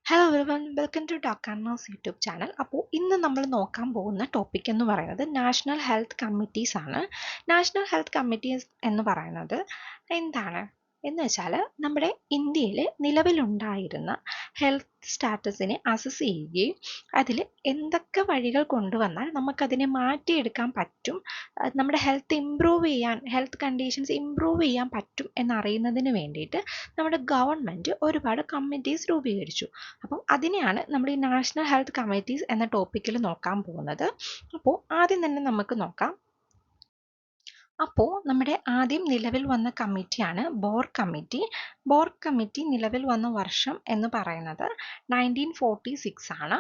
Hello everyone, welcome to Doctor Knows YouTube channel. അപ്പോൾ ഇന്ന് നമ്മൾ നോക്കാൻ പോകുന്ന ടോപ്പിക് എന്ന് പറയുന്നത് നാഷണൽ ഹെൽത്ത് കമ്മിറ്റീസ് ആണ്. നാഷണൽ ഹെൽത്ത് കമ്മിറ്റീസ് എന്ന് പറയുന്നത് എന്താണ് എന്ന് വെച്ചാൽ നമ്മുടെ ഇന്ത്യയിൽ നിലവിലുണ്ടായിരുന്ന ഹെൽത്ത് സ്റ്റാറ്റസിനെ അസസ് ചെയ്യുകയും അതിൽ എന്തൊക്കെ വഴികൾ കൊണ്ടുവന്നാൽ നമുക്കതിനെ മാറ്റിയെടുക്കാൻ പറ്റും, നമ്മുടെ ഹെൽത്ത് കണ്ടീഷൻസ് ഇമ്പ്രൂവ് ചെയ്യാൻ പറ്റും എന്നറിയുന്നതിന് വേണ്ടിയിട്ട് നമ്മുടെ ഗവൺമെൻറ് ഒരുപാട് കമ്മിറ്റീസ് രൂപീകരിച്ചു. അപ്പം അതിനെയാണ് നമ്മൾ ഈ നാഷണൽ ഹെൽത്ത് കമ്മിറ്റീസ് എന്ന ടോപ്പിക്കിൽ നോക്കാൻ പോകുന്നത്. അപ്പോൾ ആദ്യം തന്നെ നമുക്ക് നോക്കാം. അപ്പോൾ നമ്മുടെ ആദ്യം നിലവിൽ വന്ന കമ്മിറ്റിയാണ് ബോർ കമ്മിറ്റി. ബോർ കമ്മിറ്റി നിലവിൽ വന്ന വർഷം എന്ന് പറയുന്നത് 1946 ആണ്.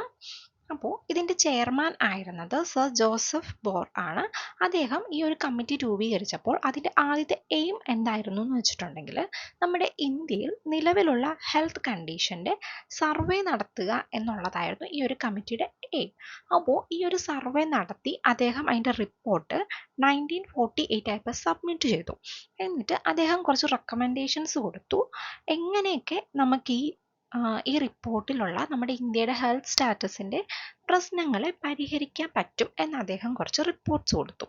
അപ്പോൾ ഇതിൻ്റെ ചെയർമാൻ ആയിരുന്നത് സർ ജോസഫ് ബോർ ആണ്. അദ്ദേഹം ഈ ഒരു കമ്മിറ്റി രൂപീകരിച്ചപ്പോൾ അതിൻ്റെ ആദ്യത്തെ എയിം എന്തായിരുന്നു എന്ന് വെച്ചിട്ടുണ്ടെങ്കിൽ നമ്മുടെ ഇന്ത്യയിൽ നിലവിലുള്ള ഹെൽത്ത് കണ്ടീഷൻ്റെ സർവേ നടത്തുക എന്നുള്ളതായിരുന്നു ഈ ഒരു കമ്മിറ്റിയുടെ എയിം. അപ്പോൾ ഈ ഒരു സർവേ നടത്തി അദ്ദേഹം അതിൻ്റെ റിപ്പോർട്ട് 1948 ആയപ്പോൾ സബ്മിറ്റ് ചെയ്തു. എന്നിട്ട് അദ്ദേഹം കുറച്ച് റെക്കമെൻഡേഷൻസ് കൊടുത്തു, എങ്ങനെയൊക്കെ നമുക്ക് ഈ റിപ്പോർട്ടിലുള്ള നമ്മുടെ ഇന്ത്യയുടെ ഹെൽത്ത് സ്റ്റാറ്റസിൻ്റെ പ്രശ്നങ്ങളെ പരിഹരിക്കാൻ പറ്റും എന്ന് അദ്ദേഹം കുറച്ച് റിപ്പോർട്ട്സ് കൊടുത്തു.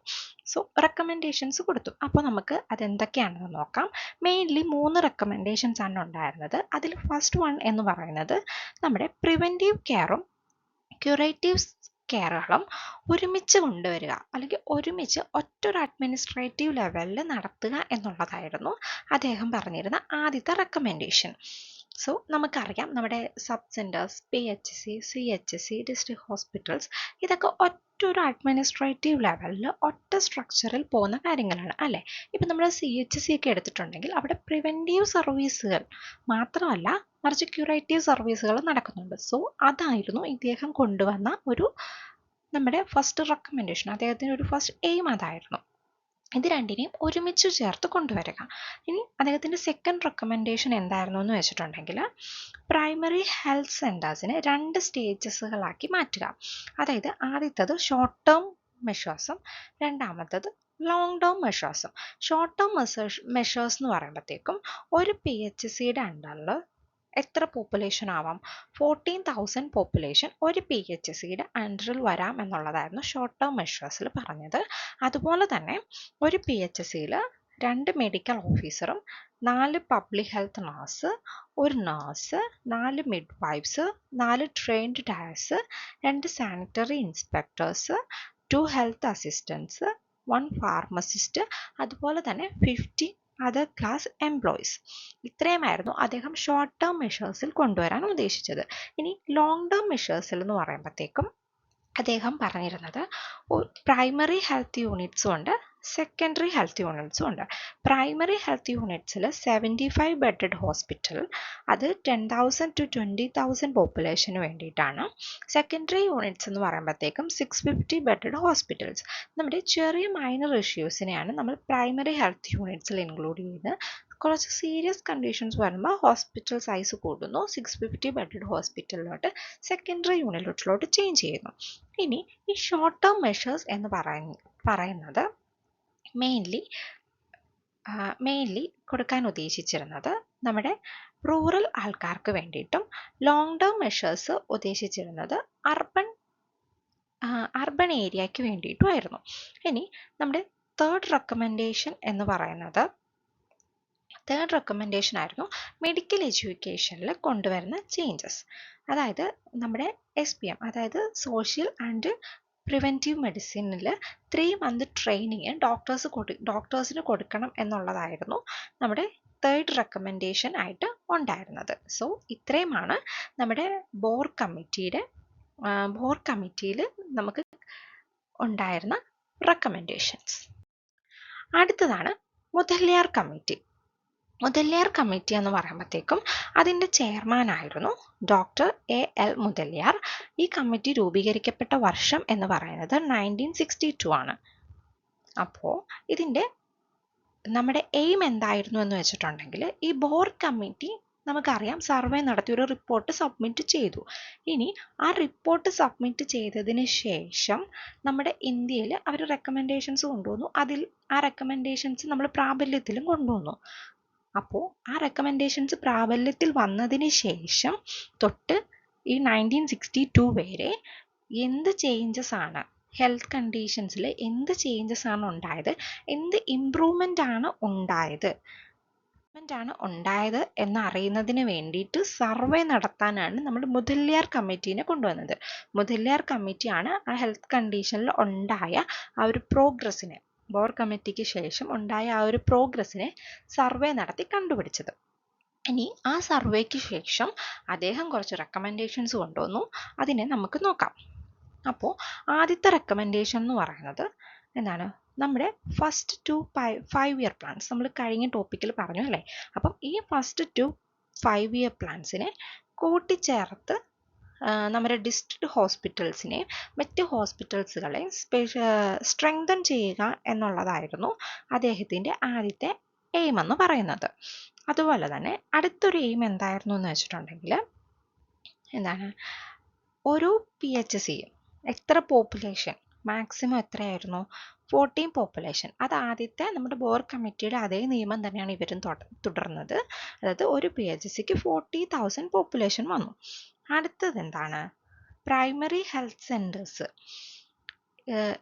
റെക്കമെൻഡേഷൻസ് കൊടുത്തു. അപ്പോൾ നമുക്ക് അതെന്തൊക്കെയാണെന്ന് നോക്കാം. മെയിൻലി 3 റെക്കമെൻഡേഷൻസ് ആണ് ഉണ്ടായിരുന്നത്. അതിൽ ഫസ്റ്റ് വൺ എന്ന് പറയുന്നത് നമ്മുടെ പ്രിവെൻറ്റീവ് കെയറും ക്യൂറേറ്റീവ് കെയറുകളും ഒരുമിച്ച് കൊണ്ടുവരിക, അല്ലെങ്കിൽ ഒരുമിച്ച് ഒറ്റൊരു അഡ്മിനിസ്ട്രേറ്റീവ് ലെവലിൽ നടത്തുക എന്നുള്ളതായിരുന്നു അദ്ദേഹം പറഞ്ഞിരുന്ന ആദ്യത്തെ റെക്കമെൻഡേഷൻ. നമുക്കറിയാം നമ്മുടെ sub centres, PHC, CHC, district hospitals, ഇതൊക്കെ ഒറ്റൊരു അഡ്മിനിസ്ട്രേറ്റീവ് ലെവലിൽ ഒറ്റ സ്ട്രക്ചറിൽ പോകുന്ന കാര്യങ്ങളാണ് അല്ലേ. ഇപ്പം നമ്മൾ CHC ഒക്കെ എടുത്തിട്ടുണ്ടെങ്കിൽ അവിടെ പ്രിവെൻറ്റീവ് സർവീസുകൾ മാത്രമല്ല മറിച്ച് ക്യൂറേറ്റീവ് സർവീസുകൾ നടക്കുന്നുണ്ട്. അതായിരുന്നു ഇദ്ദേഹം കൊണ്ടുവന്ന നമ്മുടെ ഫസ്റ്റ് റെക്കമെൻഡേഷൻ. അദ്ദേഹത്തിൻ്റെ ഒരു ഫസ്റ്റ് എയിം അതായിരുന്നു, ഇത് രണ്ടിനെയും ഒരുമിച്ച് ചേർത്ത് കൊണ്ടുവരിക. ഇനി അദ്ദേഹത്തിൻ്റെ സെക്കൻഡ് റെക്കമെൻഡേഷൻ എന്തായിരുന്നു എന്ന് വെച്ചിട്ടുണ്ടെങ്കിൽ പ്രൈമറി ഹെൽത്ത് സെൻറ്റേഴ്സിനെ 2 സ്റ്റേജസുകളാക്കി മാറ്റുക. അതായത് ആദ്യത്തത് ഷോർട്ട് ടേം മെഷേഴ്സും രണ്ടാമത്തത് ലോങ് ടേം മെഷേഴ്സും. ഷോർട്ട് ടേം മെഷേഴ്സ് എന്ന് പറയുമ്പോഴത്തേക്കും ഒരു PHCയുടെ അണ്ടറിൽ എത്ര പോപ്പുലേഷൻ ആവാം, 14,000 പോപ്പുലേഷൻ ഒരു PHCയുടെ അണ്ടറിൽ വരാം എന്നുള്ളതായിരുന്നു ഷോർട്ട് ടേം മെഷേഴ്സിൽ പറഞ്ഞത്. അതുപോലെ തന്നെ ഒരു PHCയിൽ 2 മെഡിക്കൽ ഓഫീസറും 4 പബ്ലിക് ഹെൽത്ത് നഴ്സ്, ഒരു നഴ്സ്, 4 മിഡ് വൈഫ്സ്, 4 ട്രെയിൻഡ് ഡയസ്, 2 sanitary inspectors, 2 health assistants, 1 pharmacist, അതുപോലെ തന്നെ 50 അതർ ക്ലാസ് എംപ്ലോയീസ്. ഇത്രയുമായിരുന്നു അദ്ദേഹം ഷോർട്ട് ടേം മെഷേഴ്സിൽ കൊണ്ടുവരാൻ ഉദ്ദേശിച്ചത്. ഇനി ലോങ് ടേം മെഷേഴ്സിൽ എന്ന് പറയുമ്പോഴത്തേക്കും അദ്ദേഹം പറഞ്ഞിരുന്നത് പ്രൈമറി ഹെൽത്ത് യൂണിറ്റ്സും ഉണ്ട്, സെക്കൻഡറി ഹെൽത്ത് യൂണിറ്റ്സും ഉണ്ട്. പ്രൈമറി ഹെൽത്ത് യൂണിറ്റ്സിൽ 75 ബെഡഡ് ഹോസ്പിറ്റൽ, അത് 10,000 to 20,000 പോപ്പുലേഷന് വേണ്ടിയിട്ടാണ്. സെക്കൻഡറി യൂണിറ്റ്സ് എന്ന് പറയുമ്പോഴത്തേക്കും 650 ബെഡഡ് ഹോസ്പിറ്റൽസ്. നമ്മുടെ ചെറിയ മൈനർ ഇഷ്യൂസിനെയാണ് നമ്മൾ പ്രൈമറി ഹെൽത്ത് യൂണിറ്റ്സിൽ ഇൻക്ലൂഡ് ചെയ്ത്, കുറച്ച് സീരിയസ് കണ്ടീഷൻസ് വരുമ്പോൾ ഹോസ്പിറ്റൽ സൈസ് കൂടുന്നു, 650 ബെഡഡ് ഹോസ്പിറ്റലിലോട്ട് സെക്കൻഡറി യൂണിറ്റിലോട്ട് ചേഞ്ച് ചെയ്യുന്നു. ഇനി ഈ ഷോർട്ട് ടേം മെഷേഴ്സ് എന്ന് പറയുന്നത് മെയിൻലി കൊടുക്കാൻ ഉദ്ദേശിച്ചിരുന്നത് നമ്മുടെ റൂറൽ ആൾക്കാർക്ക് വേണ്ടിയിട്ടും, ലോങ് ടേം മെഷേഴ്സ് ഉദ്ദേശിച്ചിരുന്നത് അർബൻ ഏരിയയ്ക്ക് വേണ്ടിയിട്ടുമായിരുന്നു. ഇനി നമ്മുടെ തേർഡ് റെക്കമെൻഡേഷൻ ആയിരുന്നു മെഡിക്കൽ എഡ്യൂക്കേഷനിൽ കൊണ്ടുവരുന്ന ചേഞ്ചസ്. അതായത് നമ്മുടെ SPM, അതായത് സോഷ്യൽ ആൻഡ് പ്രിവെൻറ്റീവ് മെഡിസിനിൽ 3 month ട്രെയിനിങ് ഡോക്ടേഴ്സിന് കൊടുക്കണം എന്നുള്ളതായിരുന്നു നമ്മുടെ തേർഡ് റെക്കമെൻഡേഷൻ ആയിട്ട് ഉണ്ടായിരുന്നത്. ഇത്രയുമാണ് നമ്മുടെ ബോർ കമ്മിറ്റിയിൽ നമുക്ക് ഉണ്ടായിരുന്ന റെക്കമെൻഡേഷൻസ്. അടുത്തതാണ് മുതലിയാർ കമ്മിറ്റി. മുതലിയാർ കമ്മിറ്റി എന്ന് പറയുമ്പോഴത്തേക്കും അതിൻ്റെ ചെയർമാൻ ആയിരുന്നു ഡോക്ടർ AL മുതലിയാർ. ഈ കമ്മിറ്റി രൂപീകരിക്കപ്പെട്ട വർഷം എന്ന് പറയുന്നത് 1962 ആണ്. അപ്പോൾ ഇതിൻ്റെ നമ്മുടെ എയിം എന്തായിരുന്നു എന്ന് വെച്ചിട്ടുണ്ടെങ്കിൽ ഈ ബോർ കമ്മിറ്റി നമുക്കറിയാം സർവേ നടത്തി ഒരു റിപ്പോർട്ട് സബ്മിറ്റ് ചെയ്തു. ഇനി ആ റിപ്പോർട്ട് സബ്മിറ്റ് ചെയ്തതിന് ശേഷം നമ്മുടെ ഇന്ത്യയിൽ അവർ റെക്കമെൻഡേഷൻസ് കൊണ്ടുവന്നു. ആ റെക്കമെൻഡേഷൻസ് നമ്മൾ പ്രാബല്യത്തിലും കൊണ്ടുവന്നു. അപ്പോൾ ആ റെക്കമെൻഡേഷൻസ് പ്രാബല്യത്തിൽ വന്നതിന് ശേഷം തൊട്ട് ഈ 1962 വരെ എന്ത് ചേഞ്ചസ് ആണ് ഹെൽത്ത് കണ്ടീഷൻസിൽ എന്ത് ചേഞ്ചസ് ആണ് ഉണ്ടായത്, എന്ത് ഇംപ്രൂവ്മെൻ്റ് ആണ് ഉണ്ടായത് എന്നറിയുന്നതിന് വേണ്ടിയിട്ട് സർവേ നടത്താനാണ് നമ്മൾ മുതലിയാർ കമ്മിറ്റീനെ കൊണ്ടുവന്നത്. മുതലിയാർ കമ്മിറ്റിയാണ് ആ ഹെൽത്ത് കണ്ടീഷനിൽ ഉണ്ടായ ആ ഒരു പ്രോഗ്രസ്സിനെ, ബോർ കമ്മിറ്റിക്ക് ശേഷം ഉണ്ടായ ആ ഒരു പ്രോഗ്രസ്സിനെ സർവേ നടത്തി കണ്ടുപിടിച്ചത്. ഇനി ആ സർവേക്ക് ശേഷം അദ്ദേഹം കുറച്ച് റെക്കമെൻഡേഷൻസ് കൊണ്ടുവന്നു. അതിനെ നമുക്ക് നോക്കാം. അപ്പോൾ ആദ്യത്തെ റെക്കമെൻഡേഷൻ എന്ന് പറയുന്നത് എന്താണ്, നമ്മുടെ ഫസ്റ്റ് 2 5 ഇയർ പ്ലാൻസ് നമ്മൾ കഴിഞ്ഞ ടോപ്പിക്കിൽ പറഞ്ഞു അല്ലേ. അപ്പം ഈ ഫസ്റ്റ് 2 5 ഇയർ പ്ലാൻസിനെ കൂട്ടിച്ചേർത്ത് നമ്മുടെ ഡിസ്ട്രിക്ട് ഹോസ്പിറ്റൽസിനെ മറ്റ് ഹോസ്പിറ്റൽസുകളെ സ്ട്രെങ്തൻ ചെയ്യുക എന്നുള്ളതായിരുന്നു അദ്ദേഹത്തിൻ്റെ ആദ്യത്തെ എയിം എന്ന് പറയുന്നത്. അതുപോലെ തന്നെ അടുത്തൊരു എയിം എന്തായിരുന്നു എന്ന് വെച്ചിട്ടുണ്ടെങ്കിൽ എന്താണ്, ഓരോ PHC എത്ര പോപ്പുലേഷൻ, മാക്സിമം എത്രയായിരുന്നു, 14 പോപ്പുലേഷൻ. അത് ആദ്യത്തെ നമ്മുടെ ബോർ കമ്മിറ്റിയുടെ അതേ നിയമം തന്നെയാണ് ഇവരും തുടർന്നത്. അതായത് ഒരു PHCക്ക് 40,000 പോപ്പുലേഷൻ വന്നു. അടുത്തത് എന്താണ്, പ്രൈമറി ഹെൽത്ത് സെൻറ്റേഴ്സ്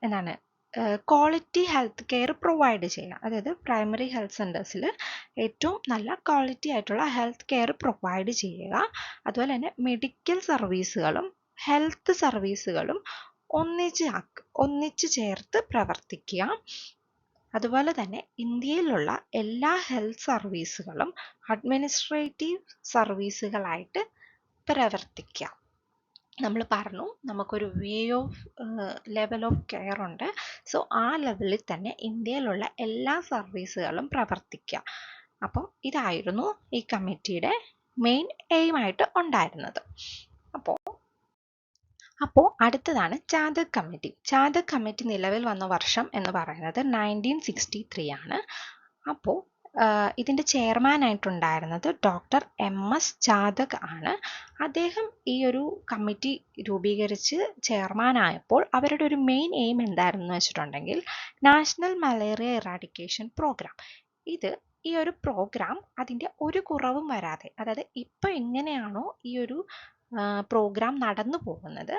എന്താണ് ക്വാളിറ്റി ഹെൽത്ത് കെയർ പ്രൊവൈഡ് ചെയ്യുക. അതായത് പ്രൈമറി ഹെൽത്ത് സെൻറ്റേഴ്സിൽ ഏറ്റവും നല്ല ക്വാളിറ്റി ആയിട്ടുള്ള ഹെൽത്ത് കെയർ പ്രൊവൈഡ് ചെയ്യുക. അതുപോലെ തന്നെ മെഡിക്കൽ സർവീസുകളും ഹെൽത്ത് സർവീസുകളും ഒന്നിച്ച് ചേർത്ത് പ്രവർത്തിക്കുക. അതുപോലെ തന്നെ ഇന്ത്യയിലുള്ള എല്ലാ ഹെൽത്ത് സർവീസുകളും അഡ്മിനിസ്ട്രേറ്റീവ് സർവീസുകളായിട്ട് പ്രവർത്തിക്കുക. നമ്മൾ പറഞ്ഞു നമുക്കൊരു ലെവൽ ഓഫ് കെയർ ഉണ്ട്. സോ ആ ലെവലിൽ തന്നെ ഇന്ത്യയിലുള്ള എല്ലാ സർവീസുകളും പ്രവർത്തിക്കുക. അപ്പം ഇതായിരുന്നു ഈ കമ്മിറ്റിയുടെ മെയിൻ എയിം ആയിട്ട് ഉണ്ടായിരുന്നത്. അപ്പോൾ അടുത്തതാണ് ചാതക് കമ്മിറ്റി. ചാതക് കമ്മിറ്റി നിലവിൽ വന്ന വർഷം എന്ന് പറയുന്നത് 1963 ആണ്. അപ്പോൾ ഇതിൻ്റെ ചെയർമാനായിട്ടുണ്ടായിരുന്നത് ഡോക്ടർ MS ചാതക് ആണ്. അദ്ദേഹം ഈ ഒരു കമ്മിറ്റി രൂപീകരിച്ച് ചെയർമാനായപ്പോൾ അവരുടെ ഒരു മെയിൻ എയിം എന്തായിരുന്നു വെച്ചിട്ടുണ്ടെങ്കിൽ നാഷണൽ മലേറിയ ഇറാഡിക്കേഷൻ പ്രോഗ്രാം. ഈ ഒരു പ്രോഗ്രാം അതിൻ്റെ ഒരു കുറവും വരാതെ, അതായത് ഇപ്പോൾ എങ്ങനെയാണോ ഈ ഒരു പ്രോഗ്രാം നടന്നു പോകുന്നത്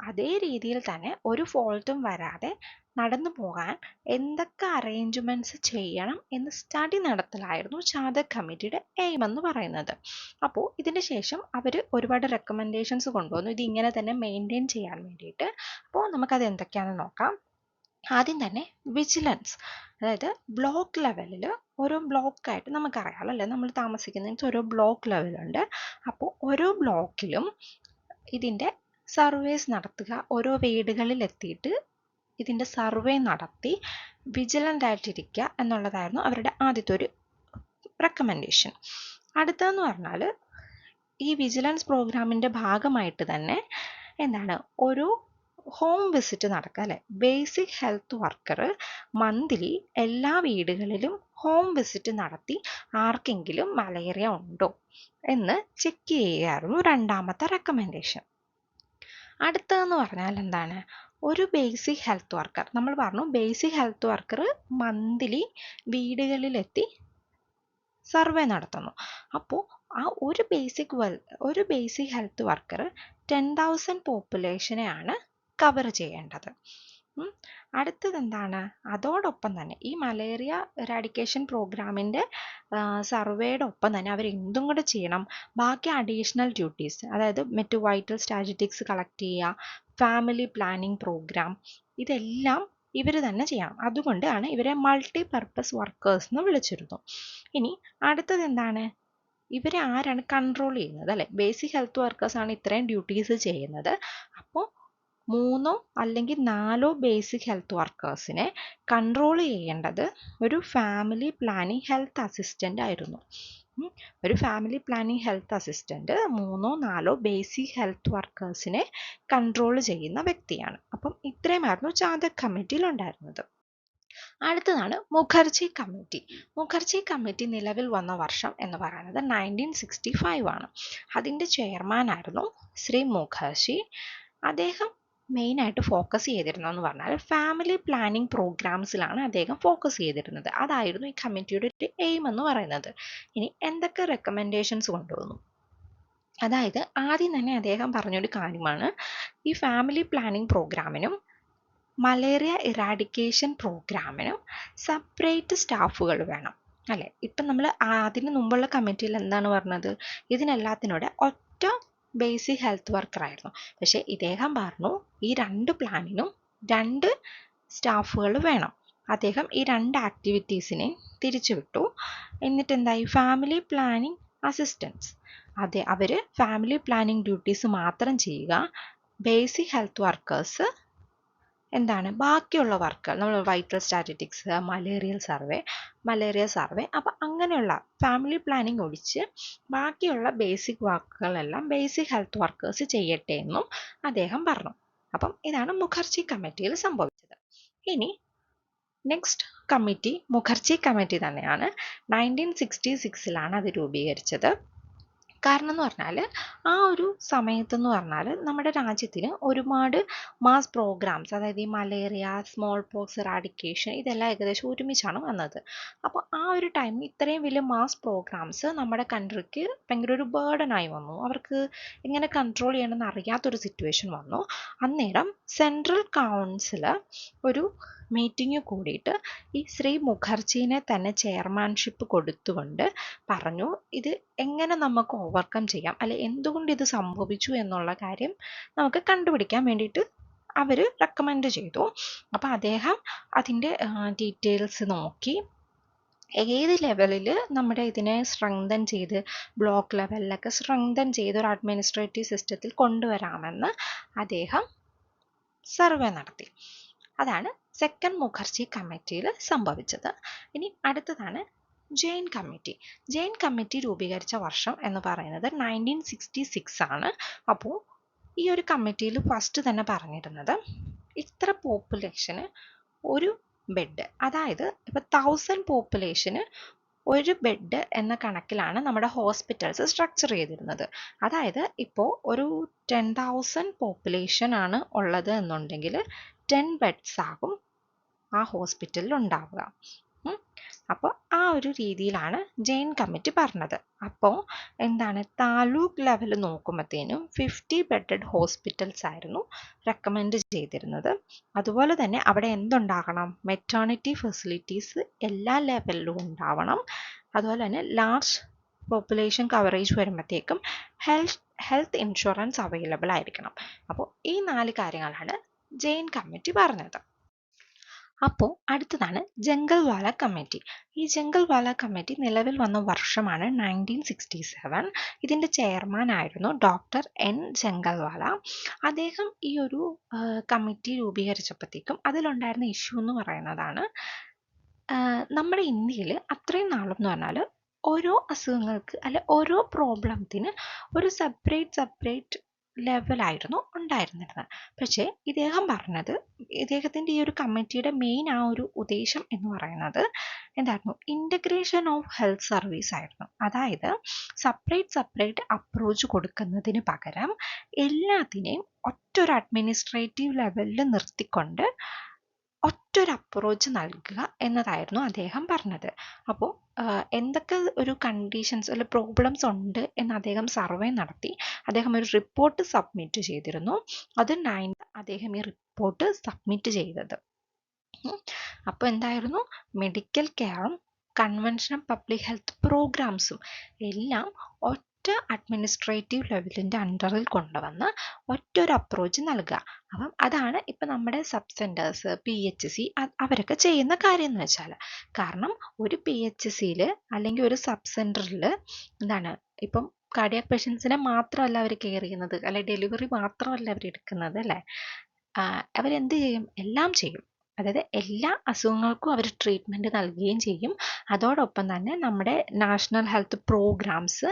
അതേ രീതിയിൽ തന്നെ ഒരു ഫോൾട്ടും വരാതെ നടന്നു പോകാൻ എന്തൊക്കെ അറേഞ്ച്മെൻറ്റ്സ് ചെയ്യണം എന്ന് സ്റ്റഡി നടത്തലായിരുന്നു ചാതക് കമ്മിറ്റിയുടെ എയിം എന്ന് പറയുന്നത്. അപ്പോൾ ഇതിന് ശേഷം അവർ ഒരുപാട് റെക്കമെൻഡേഷൻസ് കൊണ്ടുവന്നു ഇത് ഇങ്ങനെ തന്നെ മെയിൻറ്റെയിൻ ചെയ്യാൻ വേണ്ടിയിട്ട്. അപ്പോൾ നമുക്കത് എന്തൊക്കെയാണെന്ന് നോക്കാം. ആദ്യം തന്നെ വിജിലൻസ്, അതായത് ബ്ലോക്ക് ലെവലിൽ ഓരോ ബ്ലോക്കായിട്ട് നമുക്കറിയാമല്ലോ അല്ലേ, നമ്മൾ താമസിക്കുന്നതിന് ഓരോ ബ്ലോക്ക് ലെവലുണ്ട്. അപ്പോൾ ഓരോ ബ്ലോക്കിലും ഇതിൻ്റെ സർവേസ് നടത്തുക, ഓരോ വീടുകളിൽ എത്തിയിട്ട് ഇതിൻ്റെ സർവേ നടത്തി വിജിലൻ്റ് ആയിട്ടിരിക്കുക എന്നുള്ളതായിരുന്നു അവരുടെ ആദ്യത്തെ ഒരു റെക്കമെൻഡേഷൻ. അടുത്തതെന്ന് പറഞ്ഞാൽ ഈ വിജിലൻസ് പ്രോഗ്രാമിൻ്റെ ഭാഗമായിട്ട് തന്നെ എന്താണ്, ഒരു ഹോം വിസിറ്റ് നടക്കുക അല്ലേ. ബേസിക് ഹെൽത്ത് വർക്കർ മന്ത്ലി എല്ലാ വീടുകളിലും ഹോം വിസിറ്റ് നടത്തി ആർക്കെങ്കിലും മലേറിയ ഉണ്ടോ എന്ന് ചെക്ക് ചെയ്യുകയായിരുന്നു രണ്ടാമത്തെ റെക്കമെൻഡേഷൻ. അടുത്തതെന്ന് പറഞ്ഞാൽ എന്താണ്, ഒരു ബേസിക് ഹെൽത്ത് വർക്കർ, നമ്മൾ പറഞ്ഞു ബേസിക് ഹെൽത്ത് വർക്കർ മന്ത്ലി വീടുകളിലെത്തി സർവേ നടത്തുന്നു. അപ്പോൾ ആ ഒരു ബേസിക് ഹെൽത്ത് വർക്കർ 10,000 പോപ്പുലേഷനെയാണ് കവർ ചെയ്യേണ്ടത്. അടുത്തത് എന്താണ്, അതോടൊപ്പം തന്നെ ഈ മലേറിയ ഇറാഡിക്കേഷൻ പ്രോഗ്രാമിൻ്റെ സർവേയുടെ ഒപ്പം തന്നെ അവർ എന്തും കൂടെ ചെയ്യണം, ബാക്കി അഡീഷണൽ ഡ്യൂട്ടീസ്, അതായത് മറ്റു വൈറ്റൽ സ്റ്റാറ്റിസ്റ്റിക്സ് കളക്ട് ചെയ്യുക, ഫാമിലി പ്ലാനിങ് പ്രോഗ്രാം, ഇതെല്ലാം ഇവർ തന്നെ ചെയ്യണം. അതുകൊണ്ടാണ് ഇവരെ മൾട്ടി പർപ്പസ് വർക്കേഴ്സ് എന്ന് വിളിച്ചിരുന്നു. ഇനി അടുത്തത് എന്താണ്, ഇവരെ ആരാണ് കൺട്രോൾ ചെയ്യുന്നത് അല്ലെ. ബേസിക് ഹെൽത്ത് വർക്കേഴ്സാണ് ഇത്രയും ഡ്യൂട്ടീസ് ചെയ്യുന്നത്. അപ്പോൾ 3 അല്ലെങ്കിൽ 4 ബേസിക് ഹെൽത്ത് വർക്കേഴ്സിനെ കൺട്രോൾ ചെയ്യേണ്ടത് ഒരു ഫാമിലി പ്ലാനിങ് ഹെൽത്ത് അസിസ്റ്റൻ്റ് ആയിരുന്നു. ഒരു family planning health assistant 3 4 basic health വർക്കേഴ്സിനെ കൺട്രോൾ ചെയ്യുന്ന വ്യക്തിയാണ്. അപ്പം ഇത്രയുമായിരുന്നു ചാതക് കമ്മിറ്റിയിൽ ഉണ്ടായിരുന്നത്. അടുത്തതാണ് മുഖർജി കമ്മിറ്റി. മുഖർജി കമ്മിറ്റി നിലവിൽ വന്ന വർഷം എന്ന് പറയുന്നത് 1965 ആണ്. അതിൻ്റെ ചെയർമാനായിരുന്നു ശ്രീ മുഖർജി. അദ്ദേഹം മെയിനായിട്ട് ഫോക്കസ് ചെയ്തിരുന്നതെന്ന് പറഞ്ഞാൽ ഫാമിലി പ്ലാനിങ് പ്രോഗ്രാംസിലാണ് അദ്ദേഹം ഫോക്കസ് ചെയ്തിരുന്നത്. അതായിരുന്നു ഈ കമ്മിറ്റിയുടെ ഒരു എയിം എന്ന് പറയുന്നത്. ഇനി എന്തൊക്കെ റെക്കമെൻഡേഷൻസ് കൊണ്ടുവന്നു, അതായത് ആദ്യം തന്നെ അദ്ദേഹം പറഞ്ഞൊരു കാര്യമാണ്, ഈ ഫാമിലി പ്ലാനിംഗ് പ്രോഗ്രാമിനും മലേറിയ ഇറാഡിക്കേഷൻ പ്രോഗ്രാമിനും സെപ്പറേറ്റ് സ്റ്റാഫുകൾ വേണം അല്ലേ. ഇപ്പം നമ്മൾ അതിന് മുമ്പുള്ള കമ്മിറ്റിയിൽ എന്താണ് പറഞ്ഞത്, ഇതിനെല്ലാത്തിനൂടെ ഒറ്റ ബേസിക് ഹെൽത്ത് വർക്കർ ആയിരുന്നു. പക്ഷേ ഇദ്ദേഹം പറഞ്ഞു ഈ 2 പ്ലാനിനും 2 സ്റ്റാഫുകൾ വേണം. അദ്ദേഹം ഈ 2 ആക്ടിവിറ്റീസിനെ തിരിച്ചുവിട്ടു. എന്നിട്ട് എന്തായി, ഫാമിലി പ്ലാനിംഗ് അസിസ്റ്റൻസ്, അതെ അവർ ഫാമിലി പ്ലാനിംഗ് ഡ്യൂട്ടീസ് മാത്രം ചെയ്യുക, ബേസിക് ഹെൽത്ത് വർക്കേഴ്സ് എന്താണ് ബാക്കിയുള്ള വർക്കുകൾ, നമ്മൾ വൈറ്റൽ സ്റ്റാറ്റിസ്റ്റിക്സ്, മലേറിയ സർവേ അപ്പം അങ്ങനെയുള്ള ഫാമിലി പ്ലാനിംഗ് ഒഴിച്ച് ബാക്കിയുള്ള ബേസിക് വർക്കുകളെല്ലാം ബേസിക് ഹെൽത്ത് വർക്കേഴ്സ് ചെയ്യട്ടെ എന്നും അദ്ദേഹം പറഞ്ഞു. അപ്പം ഇതാണ് മുഖർജി കമ്മിറ്റിയിൽ സംഭവിച്ചത്. ഇനി നെക്സ്റ്റ് കമ്മിറ്റി മുഖർജി കമ്മിറ്റി തന്നെയാണ്. 1966 അത് രൂപീകരിച്ചത്. കാരണം എന്ന് പറഞ്ഞാൽ ആ ഒരു സമയത്തെന്ന് പറഞ്ഞാൽ നമ്മുടെ രാജ്യത്തിന് ഒരുപാട് മാസ് പ്രോഗ്രാംസ്, അതായത് ഈ മലേറിയ, സ്മോൾ പോക്സ്, ഇറാഡിക്കേഷൻ ഇതെല്ലാം ഏകദേശം ഒരുമിച്ചാണ് വന്നത്. അപ്പോൾ ആ ഒരു ടൈമിൽ ഇത്രയും വലിയ മാസ് പ്രോഗ്രാംസ് നമ്മുടെ കൺട്രിക്ക് ഭയങ്കര ഒരു ബേർഡനായി വന്നു. അവർക്ക് എങ്ങനെ കൺട്രോൾ ചെയ്യണമെന്ന് അറിയാത്തൊരു സിറ്റുവേഷൻ വന്നു. അന്നേരം സെൻട്രൽ കൗൺസിൽ ഒരു മീറ്റിംഗ് കൂടിയിട്ട് ഈ ശ്രീ മുഖർജീനെ തന്നെ ചെയർമാൻഷിപ്പ് കൊടുത്തുകൊണ്ട് പറഞ്ഞു, ഇത് എങ്ങനെ നമുക്ക് ഓവർകം ചെയ്യാം, അല്ലെ എന്തുകൊണ്ട് ഇത് സംഭവിച്ചു എന്നുള്ള കാര്യം നമുക്ക് കണ്ടുപിടിക്കാൻ വേണ്ടിയിട്ട് അവർ റെക്കമെൻഡ് ചെയ്തു. അപ്പോൾ അദ്ദേഹം അതിൻ്റെ ഡീറ്റെയിൽസ് നോക്കി ഏത് ലെവലിൽ നമ്മുടെ ഇതിനെ സ്ട്രെങ്തൻ ചെയ്ത് ബ്ലോക്ക് ലെവലിലൊക്കെ സ്ട്രെങ്തൻ ചെയ്ത് ഒരു അഡ്മിനിസ്ട്രേറ്റീവ് സിസ്റ്റത്തിൽ കൊണ്ടുവരാമെന്ന് അദ്ദേഹം സർവേ നടത്തി. അതാണ് സെക്കൻഡ് മുഖർജി കമ്മിറ്റിയിൽ സംഭവിച്ചത്. ഇനി അടുത്തതാണ് ജെയിൻ കമ്മിറ്റി. ജെയിൻ കമ്മിറ്റി രൂപീകരിച്ച വർഷം എന്ന് പറയുന്നത് 1966 ആണ്. അപ്പോൾ ഈ ഒരു കമ്മിറ്റിയിൽ ഫസ്റ്റ് തന്നെ പറഞ്ഞിരുന്നത് ഇത്ര പോപ്പുലേഷന് ഒരു ബെഡ്, അതായത് ഇപ്പോൾ 1000 പോപ്പുലേഷന് ഒരു ബെഡ് എന്ന കണക്കിലാണ് നമ്മുടെ ഹോസ്പിറ്റൽസ് സ്ട്രക്ചർ ചെയ്തിരുന്നത്. അതായത് ഇപ്പോൾ ഒരു 10,000 പോപ്പുലേഷൻ ആണ് ഉള്ളത് എന്നുണ്ടെങ്കിൽ 10 ബെഡ്സ് ആകും ആ ഹോസ്പിറ്റലിൽ ഉണ്ടാവുക. അപ്പോൾ ആ ഒരു രീതിയിലാണ് ജെയിൻ കമ്മിറ്റി പറഞ്ഞത്. അപ്പോൾ എന്താണ്, താലൂക്ക് ലെവൽ നോക്കുമ്പോഴത്തേനും 50 ബെഡഡ് ഹോസ്പിറ്റൽസ് ആയിരുന്നു റെക്കമെൻഡ് ചെയ്തിരുന്നത്. അതുപോലെ തന്നെ അവിടെ എന്തുണ്ടാകണം, മെറ്റേണിറ്റി ഫെസിലിറ്റീസ് എല്ലാ ലെവലിലും ഉണ്ടാവണം. അതുപോലെ തന്നെ ലാർജ് പോപ്പുലേഷൻ കവറേജ് വരുമ്പോഴത്തേക്കും ഹെൽത്ത് ഇൻഷുറൻസ് അവൈലബിൾ ആയിരിക്കണം. അപ്പോൾ ഈ 4 കാര്യങ്ങളാണ് ജെയിൻ കമ്മിറ്റി പറഞ്ഞത്. അപ്പോൾ അടുത്തതാണ് ജംഗൽവാല കമ്മിറ്റി. ഈ ജംഗൽവാല കമ്മിറ്റി നിലവിൽ വന്ന വർഷമാണ് 1967. ഇതിൻ്റെ ചെയർമാൻ ആയിരുന്നു ഡോക്ടർ എൻ ജംഗൽവാല. അദ്ദേഹം ഈ ഒരു കമ്മിറ്റി രൂപീകരിച്ചപ്പോഴത്തേക്കും അതിലുണ്ടായിരുന്ന ഇഷ്യൂ എന്ന് പറയുന്നതാണ്, നമ്മുടെ ഇന്ത്യയിൽ അത്രയും നാളെന്ന് പറഞ്ഞാൽ ഓരോ അസുഖങ്ങൾക്ക് അല്ലെ ഓരോ പ്രോബ്ലത്തിന് ഒരു സെപ്പറേറ്റ് ലെവലായിരുന്നു ഉണ്ടായിരുന്നിരുന്നത്. പക്ഷേ ഇദ്ദേഹത്തിൻ്റെ ഈ ഒരു കമ്മിറ്റിയുടെ മെയിൻ ആ ഒരു ഉദ്ദേശം എന്ന് പറയുന്നത് എന്തായിരുന്നു, ഇൻ്റഗ്രേഷൻ ഓഫ് ഹെൽത്ത് സർവീസ് ആയിരുന്നു. അതായത് സെപ്പറേറ്റ് അപ്രോച്ച് കൊടുക്കുന്നതിന് പകരം എല്ലാത്തിനെയും ഒറ്റൊരു അഡ്മിനിസ്ട്രേറ്റീവ് ലെവലിൽ നിർത്തിക്കൊണ്ട് ഒറ്റൊരു അപ്രോച്ച് നൽകുക എന്നതായിരുന്നു അദ്ദേഹം പറഞ്ഞത്. അപ്പോൾ എന്തൊക്കെ ഒരു കണ്ടീഷൻസ് അല്ലെ പ്രോബ്ലംസ് ഉണ്ട് എന്ന് അദ്ദേഹം സർവേ നടത്തി അദ്ദേഹം ഒരു റിപ്പോർട്ട് സബ്മിറ്റ് ചെയ്തിരുന്നു. അത് 9th അദ്ദേഹം ഈ റിപ്പോർട്ട് സബ്മിറ്റ് ചെയ്തത്. അപ്പോൾ എന്തായിരുന്നു, മെഡിക്കൽ കെയറും കൺവെൻഷണൽ പബ്ലിക് ഹെൽത്ത് പ്രോഗ്രാംസും എല്ലാം ഒറ്റ അഡ്മിനിസ്ട്രേറ്റീവ് ലെവലിൻ്റെ അണ്ടറിൽ കൊണ്ടുവന്ന് ഒറ്റൊരു അപ്രോച്ച് നൽകുക. അപ്പം അതാണ് ഇപ്പം നമ്മുടെ സബ് സെൻറ്റേഴ്സ്, PHC അവരൊക്കെ ചെയ്യുന്ന കാര്യം എന്ന് വെച്ചാൽ, കാരണം ഒരു PHCയിൽ അല്ലെങ്കിൽ ഒരു സബ് സെൻറ്ററിൽ എന്താണ്, ഇപ്പം കാർഡിയാക് പേഷ്യൻസിനെ മാത്രമല്ല അവർ കെയർ ചെയ്യുന്നത്, അല്ലെ ഡെലിവറി മാത്രമല്ല അവർ എടുക്കുന്നത്, അല്ലേ, അവരെന്ത് ചെയ്യും, എല്ലാം ചെയ്യും. അതായത് എല്ലാ അസുഖങ്ങൾക്കും അവർ ട്രീറ്റ്മെൻറ്റ് നൽകുകയും ചെയ്യും. അതോടൊപ്പം തന്നെ നമ്മുടെ നാഷണൽ ഹെൽത്ത് പ്രോഗ്രാംസ്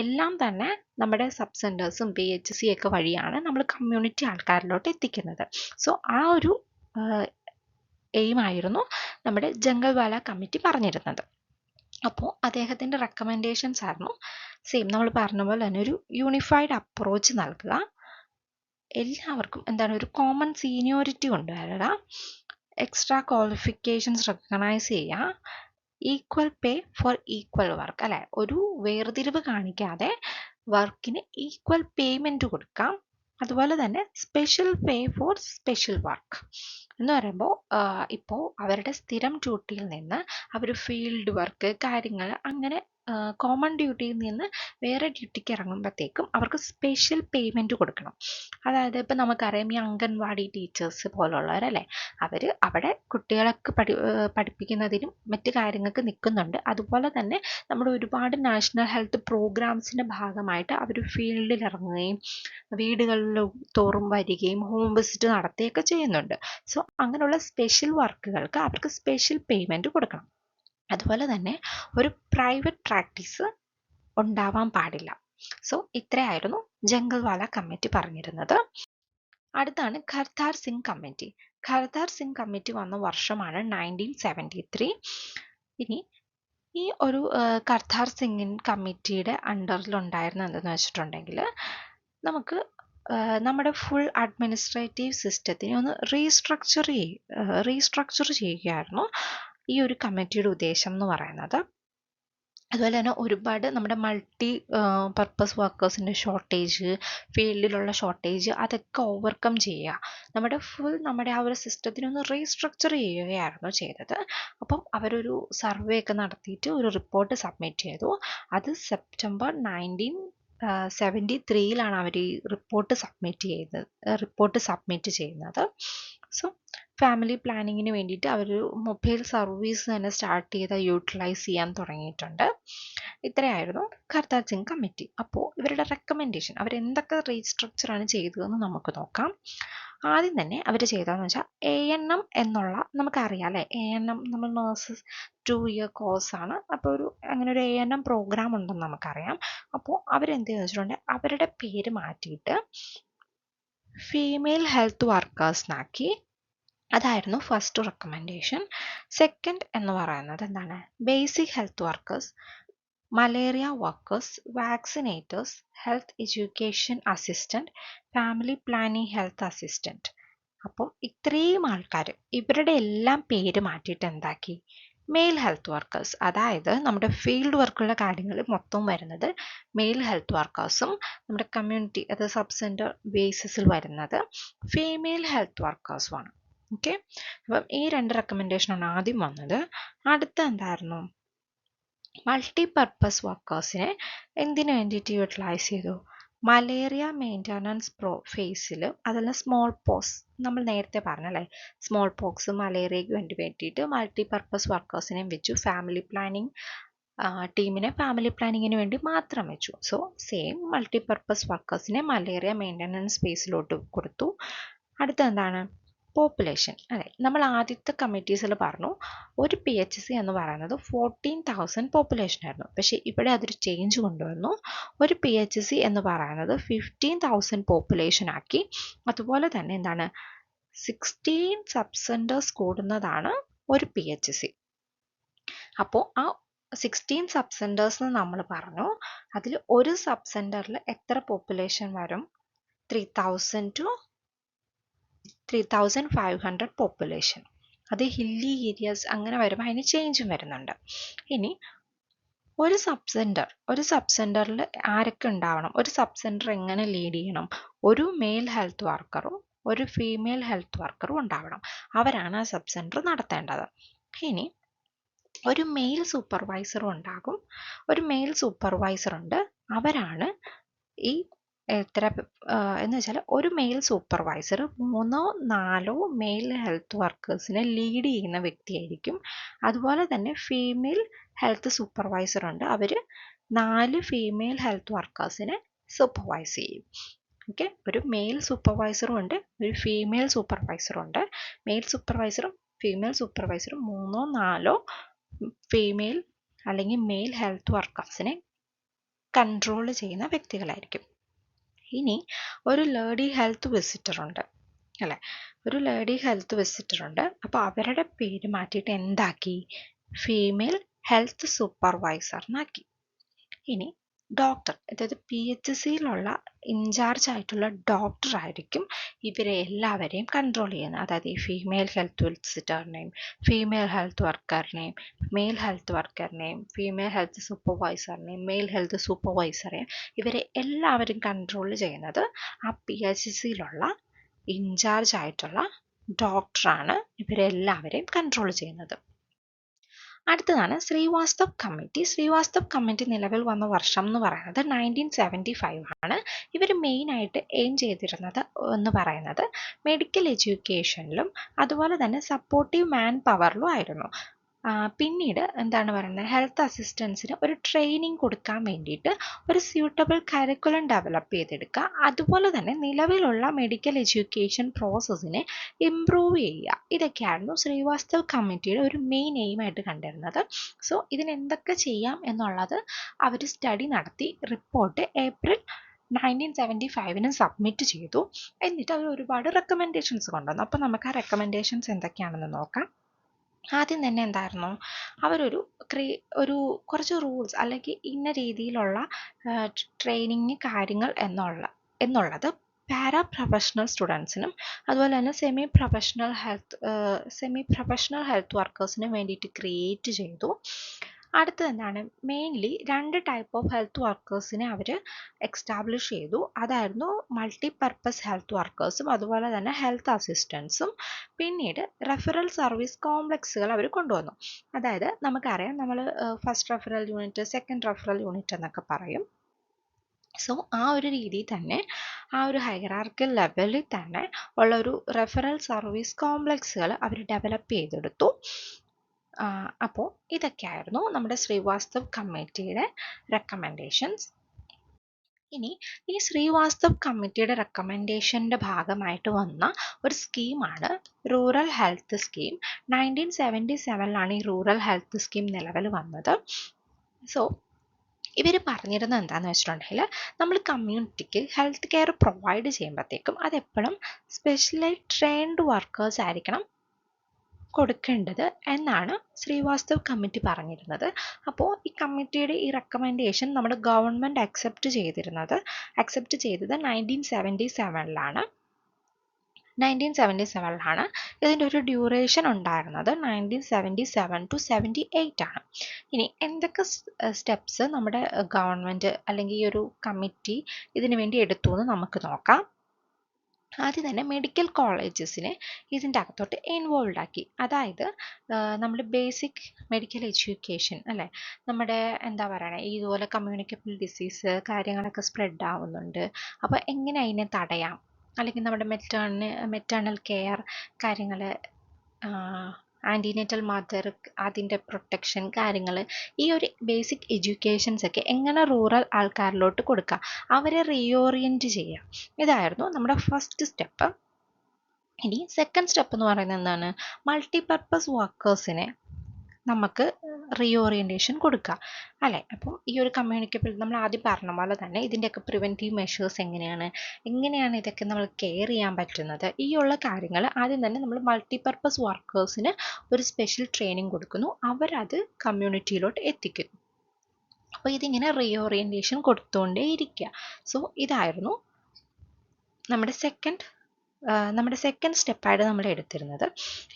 എല്ലാം തന്നെ നമ്മുടെ സബ് സെൻറ്റേഴ്സും PHC ഒക്കെ വഴിയാണ് നമ്മൾ കമ്മ്യൂണിറ്റി ആൾക്കാരിലോട്ട് എത്തിക്കുന്നത്. സോ ആ ഒരു എയിമായിരുന്നു നമ്മുടെ ജംഗൽവാല കമ്മിറ്റി പറഞ്ഞിരുന്നത്. അപ്പോൾ അദ്ദേഹത്തിൻ്റെ റെക്കമെൻഡേഷൻസ് ആയിരുന്നു സെയിം നമ്മൾ പറഞ്ഞ പോലെ തന്നെ ഒരു യൂണിഫൈഡ് അപ്രോച്ച് നൽകുക, എല്ലാവർക്കും എന്താണ് ഒരു കോമൺ സീനിയോറിറ്റി കൊണ്ടുവരിക, എക്സ്ട്രാ ക്വാളിഫിക്കേഷൻസ് റെക്കഗ്നൈസ് ചെയ്യുക, equal pay for equal work, അല്ലെ, ഒരു വേർതിരിവ് കാണിക്കാതെ വർക്കിന് ഈക്വൽ പേയ്മെൻറ്റ് കൊടുക്കാം. അതുപോലെ തന്നെ special pay for special work എന്ന് പറയുമ്പോൾ ഇപ്പോൾ അവരുടെ സ്ഥിരം ഡ്യൂട്ടിയിൽ നിന്ന് അവർ ഫീൽഡ് വർക്ക് കാര്യങ്ങൾ അങ്ങനെ കോമൺ ഡ്യൂട്ടിയിൽ നിന്ന് വേറെ ഡ്യൂട്ടിക്ക് ഇറങ്ങുമ്പോഴത്തേക്കും അവർക്ക് സ്പെഷ്യൽ പേയ്മെൻറ്റ് കൊടുക്കണം. അതായത് ഇപ്പം നമുക്കറിയാം ഈ അംഗൻവാടി ടീച്ചേഴ്സ് പോലുള്ളവരല്ലേ, അവർ അവിടെ കുട്ടികളൊക്കെ പഠിപ്പിക്കുന്നതിനും മറ്റു കാര്യങ്ങൾക്ക് നിൽക്കുന്നുണ്ട്. അതുപോലെ തന്നെ നമ്മുടെ ഒരുപാട് നാഷണൽ ഹെൽത്ത് പ്രോഗ്രാംസിൻ്റെ ഭാഗമായിട്ട് അവർ ഫീൽഡിൽ ഇറങ്ങുകയും വീടുകളിൽ തോറും വരികയും ഹോം വിസിറ്റ് നടത്തുകയൊക്കെ ചെയ്യുന്നുണ്ട്. സോ അങ്ങനെയുള്ള സ്പെഷ്യൽ വർക്കുകൾക്ക് അവർക്ക് സ്പെഷ്യൽ പേയ്മെൻറ്റ് കൊടുക്കണം. അതുപോലെ തന്നെ ഒരു പ്രൈവറ്റ് പ്രാക്ടീസ് ഉണ്ടാവാൻ പാടില്ല. സോ ഇത്രയായിരുന്നു ജംഗൽവാല കമ്മിറ്റി പറഞ്ഞിരുന്നത്. അടുത്താണ് ഖർദാർ സിംഗ് കമ്മിറ്റി. ഖർദാർ സിംഗ് കമ്മിറ്റി വന്ന വർഷമാണ് 1973. ഇനി ഈ ഒരു ഖർദാർ സിംഗ് കമ്മിറ്റിയുടെ അണ്ടറിലുണ്ടായിരുന്ന എന്തെന്ന് വെച്ചിട്ടുണ്ടെങ്കിൽ നമുക്ക് നമ്മുടെ ഫുൾ അഡ്മിനിസ്ട്രേറ്റീവ് സിസ്റ്റത്തിനെ ഒന്ന് റീസ്ട്രക്ചർ ചെയ്യുകയായിരുന്നു ഈ ഒരു കമ്മിറ്റിയുടെ ഉദ്ദേശം എന്ന് പറയുന്നത്. അതുപോലെ തന്നെ ഒരുപാട് നമ്മുടെ മൾട്ടി പർപ്പസ് വർക്കേഴ്സിൻ്റെ ഷോർട്ടേജ്, ഫീൽഡിലുള്ള ഷോർട്ടേജ് അതൊക്കെ ഓവർകം ചെയ്യുക, നമ്മുടെ ആ ഒരു സിസ്റ്റത്തിനെ ഒന്ന് റീസ്ട്രക്ചർ ചെയ്യുകയായിരുന്നു ചെയ്തത്. അപ്പം അവരൊരു സർവേ ഒക്കെ നടത്തിയിട്ട് ഒരു റിപ്പോർട്ട് സബ്മിറ്റ് ചെയ്തു. അത് സെപ്റ്റംബർ 1973 അവർ ഈ റിപ്പോർട്ട് സബ്മിറ്റ് ചെയ്യുന്നത്. സോ ഫാമിലി പ്ലാനിങ്ങിന് വേണ്ടിയിട്ട് അവർ മൊബൈൽ സർവീസ് തന്നെ സ്റ്റാർട്ട് ചെയ്ത് യൂട്ടിലൈസ് ചെയ്യാൻ തുടങ്ങിയിട്ടുണ്ട്. ഇത്രയായിരുന്നു ഖർദാർ സിംഗ് കമ്മിറ്റി. അപ്പോൾ ഇവരുടെ റെക്കമെൻഡേഷൻ, അവരെന്തൊക്കെ റീസ്ട്രക്ചറാണ് ചെയ്തതെന്ന് നമുക്ക് നോക്കാം. ആദ്യം തന്നെ അവർ ചെയ്തതെന്ന് വെച്ചാൽ ANM എന്നുള്ള, നമുക്കറിയാം അല്ലേ, ANM നമ്മൾ നേഴ്സസ് 2 ഇയർ കോഴ്സാണ്. അപ്പോൾ അങ്ങനെ ഒരു ANM പ്രോഗ്രാം ഉണ്ടെന്ന് നമുക്കറിയാം. അപ്പോൾ അവരെന്ത് വെച്ചിട്ടുണ്ടെങ്കിൽ അവരുടെ പേര് മാറ്റിയിട്ട് ഫീമെയിൽ ഹെൽത്ത് വർക്കേഴ്സിനാക്കി. അതായിരുന്നു ഫസ്റ്റ് റെക്കമെൻഡേഷൻ. സെക്കൻഡ് എന്ന് പറയുന്നത് എന്താണ്, basic health workers, malaria workers, vaccinators, health education assistant, family planning health assistant. അപ്പം ഇത്രയും ആൾക്കാർ ഇവരുടെ എല്ലാം പേര് മാറ്റിയിട്ട് എന്താക്കി, മെയിൽ ഹെൽത്ത് വർക്കേഴ്സ്. അതായത് നമ്മുടെ ഫീൽഡ് വർക്കുള്ള കാര്യങ്ങൾ മൊത്തം വരുന്നത് മെയിൽ ഹെൽത്ത് വർക്കേഴ്സും നമ്മുടെ കമ്മ്യൂണിറ്റി, അത് സബ് സെൻറ്റർ ബേസിസിൽ വരുന്നത് ഫീമെയിൽ ഹെൽത്ത് വർക്കേഴ്സുമാണ്. ഓക്കെ, അപ്പം ഈ 2 റെക്കമെൻഡേഷനാണ് ആദ്യം വന്നത്. അടുത്ത എന്തായിരുന്നു, മൾട്ടി പർപ്പസ് വർക്കേഴ്സിനെ എന്തിനു വേണ്ടിയിട്ട് യൂട്ടിലൈസ് ചെയ്തു, മലേറിയ മെയിൻ്റനൻസ് ഫേസിൽ, അതല്ല സ്മോൾ പോക്സ്, നമ്മൾ നേരത്തെ പറഞ്ഞല്ലേ സ്മോൾ പോക്സ് മലേറിയയ്ക്ക് വേണ്ടിയിട്ട് മൾട്ടി പർപ്പസ് വർക്കേഴ്സിനെയും വെച്ചു. ഫാമിലി പ്ലാനിങ് ടീമിനെ ഫാമിലി പ്ലാനിങ്ങിന് വേണ്ടി മാത്രം വെച്ചു. സോ സെയിം മൾട്ടി പർപ്പസ് വർക്കേഴ്സിനെ മലേറിയ മെയിൻ്റനൻസ് ഫേസിലോട്ട് കൊടുത്തു. അടുത്ത എന്താണ്, പോപ്പുലേഷൻ. അതെ, നമ്മൾ ആദ്യത്തെ കമ്മിറ്റീസിൽ പറഞ്ഞു ഒരു PHC എന്ന് പറയുന്നത് 14,000 പോപ്പുലേഷൻ ആയിരുന്നു. പക്ഷേ ഇവിടെ അതൊരു ചേഞ്ച് കൊണ്ടുവന്നു. ഒരു PHC എന്ന് പറയുന്നത് 15,000 പോപ്പുലേഷൻ ആക്കി. അതുപോലെ തന്നെ എന്താണ്, 16 സബ് സെൻറ്റേഴ്സ് കൂടുന്നതാണ് ഒരു PHC. അപ്പോൾ ആ 16 സബ് സെൻറ്റേഴ്സ് എന്ന് നമ്മൾ പറഞ്ഞു, അതിൽ ഒരു സബ് സെൻറ്ററിൽ എത്ര പോപ്പുലേഷൻ വരും, 3,000 to 3,500 പോപ്പുലേഷൻ. അത് ഹില്ലി ഏരിയാസ് അങ്ങനെ വരുമ്പോൾ അതിന് ചേഞ്ചും വരുന്നുണ്ട്. ഇനി ഒരു സബ് സെൻറ്ററിൽ ആരൊക്കെ ഉണ്ടാവണം, ഒരു സബ് സെൻറ്റർ എങ്ങനെ ലീഡ് ചെയ്യണം, ഒരു മെയിൽ ഹെൽത്ത് വർക്കറും ഒരു ഫീമെയിൽ ഹെൽത്ത് വർക്കറും ഉണ്ടാവണം. അവരാണ് ആ സബ് സെൻറ്റർ നടത്തേണ്ടത്. ഇനി ഒരു മെയിൽ സൂപ്പർവൈസറും ഉണ്ടാകും. ഒരു മെയിൽ സൂപ്പർവൈസർ ഉണ്ട്. അവരാണ് ഈ എന്ന് വെച്ചാൽ ഒരു മെയിൽ സൂപ്പർവൈസർ 3-4 മെയിൽ ഹെൽത്ത് വർക്കേഴ്സിനെ ലീഡ് ചെയ്യുന്ന വ്യക്തിയായിരിക്കും. അതുപോലെ തന്നെ ഫീമെയിൽ ഹെൽത്ത് സൂപ്പർവൈസർ ഉണ്ട്. അവർ 4 ഫീമെയിൽ ഹെൽത്ത് വർക്കേഴ്സിനെ സൂപ്പർവൈസ് ചെയ്യും. ഓക്കെ, ഒരു മെയിൽ സൂപ്പർവൈസറും ഉണ്ട്, ഒരു ഫീമെയിൽ സൂപ്പർവൈസറും ഉണ്ട്. മെയിൽ സൂപ്പർവൈസറും ഫീമെയിൽ സൂപ്പർവൈസറും 3-4 ഫീമെയിൽ അല്ലെങ്കിൽ മെയിൽ ഹെൽത്ത് വർക്കേഴ്സിനെ കൺട്രോൾ ചെയ്യുന്ന വ്യക്തികളായിരിക്കും. ഇനി ഒരു ലേഡി ഹെൽത്ത് വിസിറ്റർ ഉണ്ട് അല്ലേ, ഒരു ലേഡി ഹെൽത്ത് വിസിറ്റർ ഉണ്ട്. അപ്പോൾ അവരുടെ പേര് മാറ്റിയിട്ട് എന്താക്കി, ഫീമെയിൽ ഹെൽത്ത് സൂപ്പർവൈസറിനാക്കി. ഇനി ഡോക്ടർ, അതായത് PHCയിലുള്ള ഇൻചാർജ് ആയിട്ടുള്ള ഡോക്ടർ ആയിരിക്കും ഇവരെ എല്ലാവരെയും കൺട്രോൾ ചെയ്യുന്നത്. അതായത് ഈ ഫീമെയിൽ ഹെൽത്ത് വിസിറ്ററിനെയും, ഫീമെയിൽ ഹെൽത്ത് വർക്കറിനെയും, മെയിൽ ഹെൽത്ത് വർക്കറിനെയും, ഫീമെയിൽ ഹെൽത്ത് സൂപ്പർവൈസറിനെയും, മെയിൽ ഹെൽത്ത് സൂപ്പർവൈസറെയും, ഇവരെ എല്ലാവരും കൺട്രോൾ ചെയ്യുന്നത് ആ PHCയിലുള്ള ഇൻചാർജ് ആയിട്ടുള്ള ഡോക്ടറാണ് ഇവരെല്ലാവരെയും കൺട്രോൾ ചെയ്യുന്നത്. അടുത്തതാണ് ശ്രീവാസ്തവ് കമ്മിറ്റി. ശ്രീവാസ്തവ് കമ്മിറ്റി നിലവിൽ വന്ന വർഷം എന്ന് പറയുന്നത് 1975 ആണ്. ഇവർ മെയിനായിട്ട് എയിം ചെയ്തിരുന്നത് എന്ന് പറയുന്നത് മെഡിക്കൽ എഡ്യൂക്കേഷനിലും അതുപോലെ തന്നെ സപ്പോർട്ടീവ് മാൻ പവറിലും ആയിരുന്നു. പിന്നീട് എന്താണ് പറയുന്നത്, ഹെൽത്ത് അസിസ്റ്റൻസിന് ഒരു ട്രെയിനിങ് കൊടുക്കാൻ വേണ്ടിയിട്ട് ഒരു സ്യൂട്ടബിൾ കരിക്കുലം ഡെവലപ്പ് ചെയ്തെടുക്കുക, അതുപോലെ തന്നെ നിലവിലുള്ള മെഡിക്കൽ എഡ്യൂക്കേഷൻ പ്രോസസ്സിനെ ഇംപ്രൂവ് ചെയ്യുക. ഇതൊക്കെയായിരുന്നു ശ്രീവാസ്തവ് കമ്മിറ്റിയുടെ ഒരു മെയിൻ എയിമായിട്ട് കണ്ടിരുന്നത്. സോ ഇതിന് എന്തൊക്കെ ചെയ്യാം എന്നുള്ളത് അവർ സ്റ്റഡി നടത്തി റിപ്പോർട്ട് ഏപ്രിൽ 1975 സബ്മിറ്റ് ചെയ്തു. എന്നിട്ട് അവർ ഒരുപാട് റെക്കമെൻഡേഷൻസ് കൊണ്ടുവന്നു. അപ്പോൾ നമുക്ക് ആ റെക്കമെൻഡേഷൻസ് എന്തൊക്കെയാണെന്ന് നോക്കാം. ആദ്യം തന്നെ എന്തായിരുന്നു, അവരൊരു കുറച്ച് റൂൾസ് അല്ലെങ്കിൽ ഇന്ന രീതിയിലുള്ള ട്രെയിനിങ് കാര്യങ്ങൾ എന്നുള്ളത് പാരാ പ്രൊഫഷണൽ സ്റ്റുഡൻസിനും അതുപോലെ തന്നെ സെമി പ്രൊഫഷണൽ ഹെൽത്ത് വർക്കേഴ്സിനും വേണ്ടിയിട്ട് ക്രിയേറ്റ് ചെയ്തു. അടുത്തത് എന്താണ്, മെയിൻലി 2 ടൈപ്പ് ഓഫ് ഹെൽത്ത് വർക്കേഴ്സിനെ അവർ എക്സ്റ്റാബ്ലിഷ് ചെയ്തു. അതായിരുന്നു മൾട്ടിപർപ്പസ് ഹെൽത്ത് വർക്കേഴ്സും അതുപോലെ തന്നെ ഹെൽത്ത് അസിസ്റ്റൻസും. പിന്നീട് റെഫറൽ സർവീസ് കോംപ്ലക്സുകൾ അവർ കൊണ്ടുവന്നു. അതായത് നമുക്കറിയാം, നമ്മൾ first referral unit, second referral unit എന്നൊക്കെ പറയും. സോ ആ ഒരു രീതിയിൽ തന്നെ, ആ ഒരു ഹൈറാർക്കിക്കൽ ലെവലിൽ തന്നെ ഉള്ള ഒരു റെഫറൽ സർവീസ് കോംപ്ലക്സുകൾ അവർ ഡെവലപ്പ് ചെയ്തെടുത്തു. അപ്പോൾ ഇതൊക്കെയായിരുന്നു നമ്മുടെ ശ്രീവാസ്തവ് കമ്മിറ്റിയുടെ റെക്കമെൻഡേഷൻസ്. ഇനി ഈ ശ്രീവാസ്തവ് കമ്മിറ്റിയുടെ റെക്കമെൻഡേഷൻ്റെ ഭാഗമായിട്ട് വന്ന ഒരു സ്കീമാണ് റൂറൽ ഹെൽത്ത് സ്കീം. 1977 ഈ റൂറൽ ഹെൽത്ത് സ്കീം നിലവിൽ വന്നത്. സോ ഇവർ പറഞ്ഞിരുന്നത് എന്താണെന്ന് വെച്ചിട്ടുണ്ടെങ്കിൽ, നമ്മൾ കമ്മ്യൂണിറ്റിക്ക് ഹെൽത്ത് കെയർ പ്രൊവൈഡ് ചെയ്യുമ്പോഴത്തേക്കും അതെപ്പോഴും സ്പെഷ്യലൈസ് ട്രെയിൻഡ് വർക്കേഴ്സ് ആയിരിക്കണം കൊടുക്കേണ്ടത് എന്നാണ് ശ്രീവാസ്തവ് കമ്മിറ്റി പറഞ്ഞിരുന്നത്. അപ്പോൾ ഈ കമ്മിറ്റിയുടെ ഈ റെക്കമെൻഡേഷൻ നമ്മുടെ ഗവൺമെൻറ് അക്സെപ്റ്റ് ചെയ്തത് 1977 ഇതിൻ്റെ ഒരു ഡ്യൂറേഷൻ ഉണ്ടായിരുന്നത് 1977 to 78 ആണ്. ഇനി എന്തൊക്കെ സ്റ്റെപ്സ് നമ്മുടെ ഗവൺമെൻറ് അല്ലെങ്കിൽ ഈ ഒരു കമ്മിറ്റി ഇതിനു വേണ്ടി എടുത്തു എന്ന് നമുക്ക് നോക്കാം. ആദ്യം തന്നെ മെഡിക്കൽ കോളേജസിനെ ഇതിൻ്റെ അകത്തോട്ട് ഇൻവോൾവ് ആക്കി. അതായത് നമ്മുടെ ബേസിക് മെഡിക്കൽ എഡ്യൂക്കേഷൻ അല്ലേ, നമ്മുടെ എന്താ പറയുക, ഇതുപോലെ കമ്മ്യൂണിക്കബിൾ ഡിസീസ് കാര്യങ്ങളൊക്കെ സ്പ്രെഡ് ആവുന്നുണ്ട്. അപ്പോൾ എങ്ങനെ അതിനെ തടയാം, അല്ലെങ്കിൽ നമ്മുടെ മെറ്റേണൽ കെയർ കാര്യങ്ങൾ, ആൻറ്റിനേറ്റൽ മദർ, അതിൻ്റെ പ്രൊട്ടക്ഷൻ കാര്യങ്ങൾ, ഈ ഒരു ബേസിക് എഡ്യൂക്കേഷൻസ് ഒക്കെ എങ്ങനെ റൂറൽ ആൾക്കാരിലോട്ട് കൊടുക്കാം, അവരെ റീഓറിയൻറ്റ് ചെയ്യുക. ഇതായിരുന്നു നമ്മുടെ ഫസ്റ്റ് സ്റ്റെപ്പ്. ഇനി സെക്കൻഡ് സ്റ്റെപ്പ് എന്ന് പറയുന്നത് എന്താണ്, മൾട്ടിപർപ്പസ് വർക്കേഴ്സിനെ നമുക്ക് റീഓറിയൻറ്റേഷൻ കൊടുക്കുക അല്ലേ. അപ്പം ഈ ഒരു കമ്മ്യൂണിക്കബിൾ, നമ്മൾ ആദ്യം പറഞ്ഞ പോലെ തന്നെ ഇതിൻ്റെയൊക്കെ പ്രിവെൻറ്റീവ് മെഷേഴ്സ് എങ്ങനെയാണ് ഇതൊക്കെ നമ്മൾ കെയർ ചെയ്യാൻ പറ്റുന്നത്, ഈ ഉള്ള കാര്യങ്ങൾ ആദ്യം തന്നെ നമ്മൾ മൾട്ടിപർപ്പസ് വർക്കേഴ്സിന് ഒരു സ്പെഷ്യൽ ട്രെയിനിങ് കൊടുക്കുന്നു, അവരത് കമ്മ്യൂണിറ്റിയിലോട്ട് എത്തിക്കുന്നു. അപ്പോൾ ഇതിങ്ങനെ റീഓറിയൻറ്റേഷൻ കൊടുത്തുകൊണ്ടേ ഇരിക്കുക. സോ ഇതായിരുന്നു നമ്മുടെ സെക്കൻഡ് സ്റ്റെപ്പായിട്ട് നമ്മൾ എടുത്തിരുന്നത്.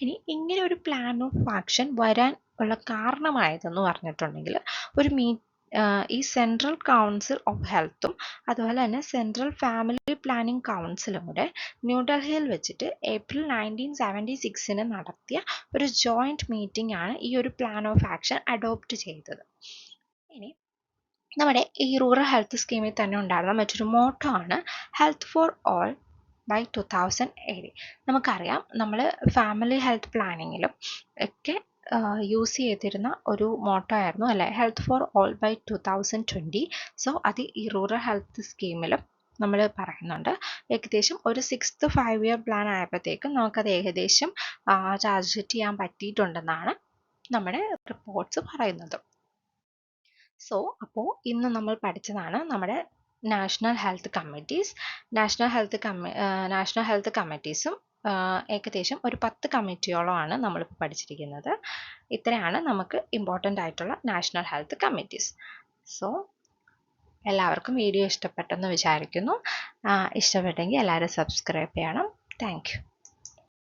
ഇനി ഇങ്ങനെ ഒരു പ്ലാൻ ഓഫ് ആക്ഷൻ വരാൻ ഉള്ള കാരണമായതെന്ന് പറഞ്ഞിട്ടുണ്ടെങ്കിൽ, ഈ സെൻട്രൽ കൗൺസിൽ ഓഫ് ഹെൽത്തും അതുപോലെ തന്നെ സെൻട്രൽ ഫാമിലി പ്ലാനിംഗ് കൗൺസിലും കൂടെ ന്യൂഡൽഹിയിൽ വെച്ചിട്ട് ഏപ്രിൽ 1976 നടത്തിയ ഒരു ജോയിൻറ്റ് മീറ്റിംഗ് ആണ് ഈ ഒരു പ്ലാൻ ഓഫ് ആക്ഷൻ അഡോപ്റ്റ് ചെയ്തത്. ഇനി നമ്മുടെ ഈ റൂറൽ ഹെൽത്ത് സ്കീമിൽ തന്നെ ഉണ്ടായിരുന്ന മറ്റൊരു മോട്ടോ ആണ് ഹെൽത്ത് ഫോർ ഓൾ by 2008. നമുക്കറിയാം, നമ്മൾ ഫാമിലി ഹെൽത്ത് പ്ലാനിങ്ങിലും ഒക്കെ യൂസ് ചെയ്തിരുന്ന ഒരു മോട്ടോ ആയിരുന്നു അല്ലേ, health for all by 2020. So അത് ഈ റൂറൽ ഹെൽത്ത് സ്കീമിലും നമ്മൾ പറയുന്നുണ്ട്. ഏകദേശം ഒരു 6th 5-year പ്ലാൻ ആയപ്പോഴത്തേക്കും നമുക്കത് ഏകദേശം ടാർഗറ്റ് ചെയ്യാൻ പറ്റിയിട്ടുണ്ടെന്നാണ് നമ്മുടെ റിപ്പോർട്ട്സ് പറയുന്നത്. സോ അപ്പോൾ ഇന്ന് നമ്മൾ പഠിച്ചതാണ് നമ്മുടെ നാഷണൽ ഹെൽത്ത് കമ്മിറ്റീസും ഏകദേശം ഒരു 10 കമ്മിറ്റിയോളമാണ് നമ്മളിപ്പോൾ പഠിച്ചിരിക്കുന്നത്. ഇത്രയാണ് നമുക്ക് ഇമ്പോർട്ടൻ്റ് ആയിട്ടുള്ള നാഷണൽ ഹെൽത്ത് കമ്മിറ്റീസ്. സോ എല്ലാവർക്കും വീഡിയോ ഇഷ്ടപ്പെട്ടെന്ന് വിചാരിക്കുന്നു. ഇഷ്ടപ്പെട്ടെങ്കിൽ എല്ലാവരും സബ്സ്ക്രൈബ് ചെയ്യണം. Thank you.